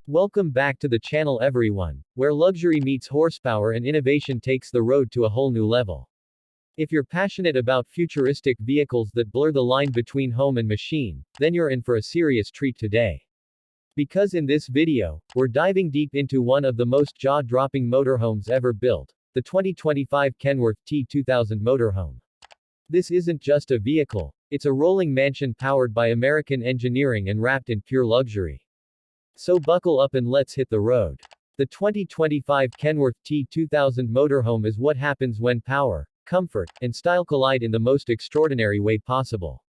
Welcome back to the channel everyone, where luxury meets horsepower and innovation takes the road to a whole new level. If you're passionate about futuristic vehicles that blur the line between home and machine, then you're in for a serious treat today. Because in this video, we're diving deep into one of the most jaw-dropping motorhomes ever built, the 2025 Kenworth T2000 Motorhome. This isn't just a vehicle, it's a rolling mansion powered by American engineering and wrapped in pure luxury. So buckle up and let's hit the road. The 2025 Kenworth T2000 Motorhome is what happens when power, comfort, and style collide in the most extraordinary way possible.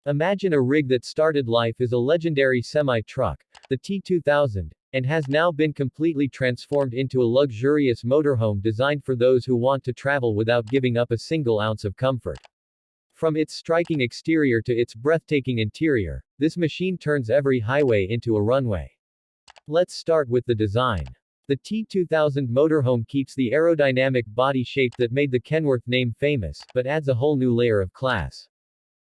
Imagine a rig that started life as a legendary semi-truck, the T2000, and has now been completely transformed into a luxurious motorhome designed for those who want to travel without giving up a single ounce of comfort. From its striking exterior to its breathtaking interior, this machine turns every highway into a runway. Let's start with the design. The T2000 Motorhome keeps the aerodynamic body shape that made the Kenworth name famous, but adds a whole new layer of class.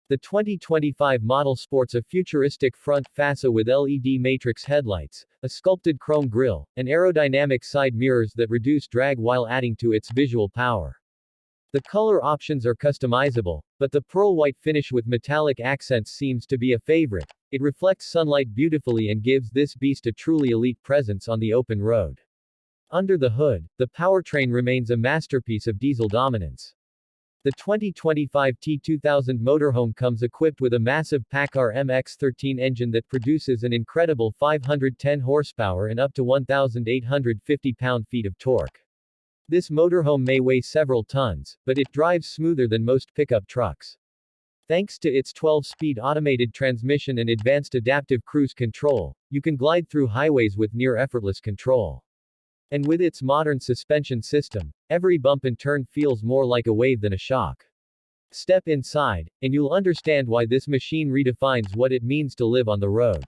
The 2025 model sports a futuristic front fascia with LED matrix headlights, a sculpted chrome grille, and aerodynamic side mirrors that reduce drag while adding to its visual power. The color options are customizable, but the pearl white finish with metallic accents seems to be a favorite. It reflects sunlight beautifully and gives this beast a truly elite presence on the open road. Under the hood, the powertrain remains a masterpiece of diesel dominance. The 2025 T2000 Motorhome comes equipped with a massive PACCAR MX-13 engine that produces an incredible 510 horsepower and up to 1,850 pound-feet of torque. This motorhome may weigh several tons, but it drives smoother than most pickup trucks. Thanks to its 12-speed automated transmission and advanced adaptive cruise control, you can glide through highways with near-effortless control. And with its modern suspension system, every bump and turn feels more like a wave than a shock. Step inside, and you'll understand why this machine redefines what it means to live on the road.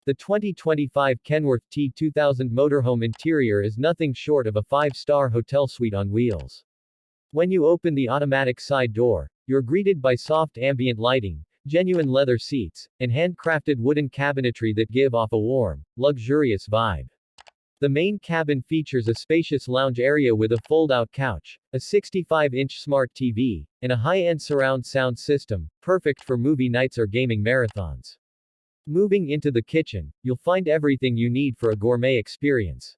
The 2025 Kenworth T2000 Motorhome interior is nothing short of a 5-star hotel suite on wheels. When you open the automatic side door, you're greeted by soft ambient lighting, genuine leather seats, and handcrafted wooden cabinetry that give off a warm, luxurious vibe. The main cabin features a spacious lounge area with a fold-out couch, a 65-inch smart TV, and a high-end surround sound system, perfect for movie nights or gaming marathons. Moving into the kitchen, you'll find everything you need for a gourmet experience.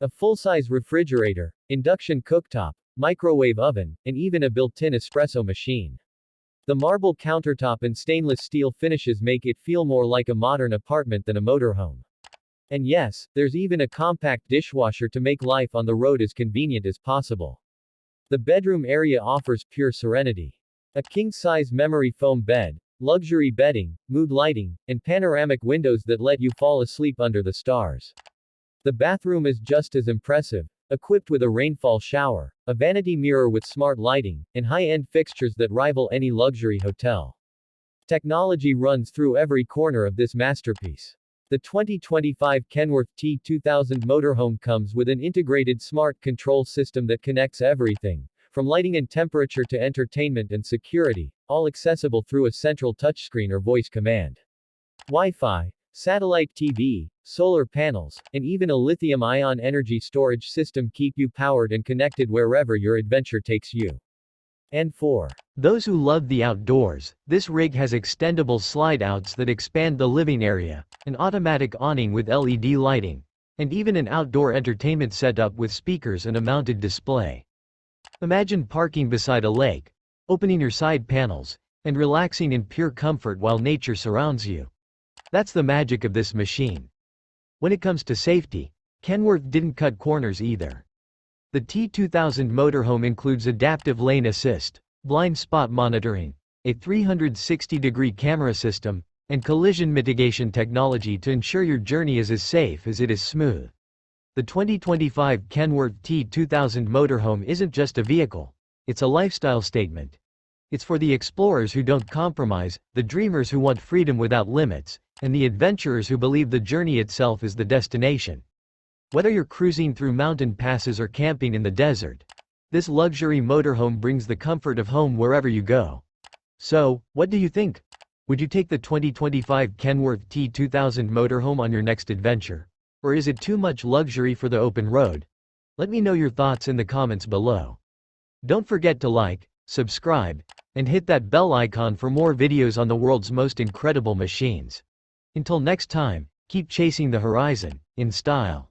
A full-size refrigerator, induction cooktop, microwave oven, and even a built-in espresso machine. The marble countertop and stainless steel finishes make it feel more like a modern apartment than a motorhome. And yes, there's even a compact dishwasher to make life on the road as convenient as possible. The bedroom area offers pure serenity. A king-size memory foam bed, luxury bedding, mood lighting, and panoramic windows that let you fall asleep under the stars. The bathroom is just as impressive, equipped with a rainfall shower, a vanity mirror with smart lighting, and high-end fixtures that rival any luxury hotel. Technology runs through every corner of this masterpiece. The 2025 Kenworth T2000 Motorhome comes with an integrated smart control system that connects everything, from lighting and temperature to entertainment and security, all accessible through a central touchscreen or voice command. Wi-Fi, satellite TV, solar panels, and even a lithium-ion energy storage system keep you powered and connected wherever your adventure takes you. And for those who love the outdoors, this rig has extendable slide-outs that expand the living area, an automatic awning with LED lighting, and even an outdoor entertainment setup with speakers and a mounted display. Imagine parking beside a lake, opening your side panels, and relaxing in pure comfort while nature surrounds you. That's the magic of this machine. When it comes to safety, Kenworth didn't cut corners either. The T2000 Motorhome includes adaptive lane assist, blind spot monitoring, a 360-degree camera system, and collision mitigation technology to ensure your journey is as safe as it is smooth. The 2025 Kenworth T2000 Motorhome isn't just a vehicle, it's a lifestyle statement. It's for the explorers who don't compromise, the dreamers who want freedom without limits, and the adventurers who believe the journey itself is the destination. Whether you're cruising through mountain passes or camping in the desert, this luxury motorhome brings the comfort of home wherever you go. So, what do you think? Would you take the 2025 Kenworth T2000 Motorhome on your next adventure? Or is it too much luxury for the open road? Let me know your thoughts in the comments below. Don't forget to like, subscribe, and hit that bell icon for more videos on the world's most incredible machines. Until next time, keep chasing the horizon, in style.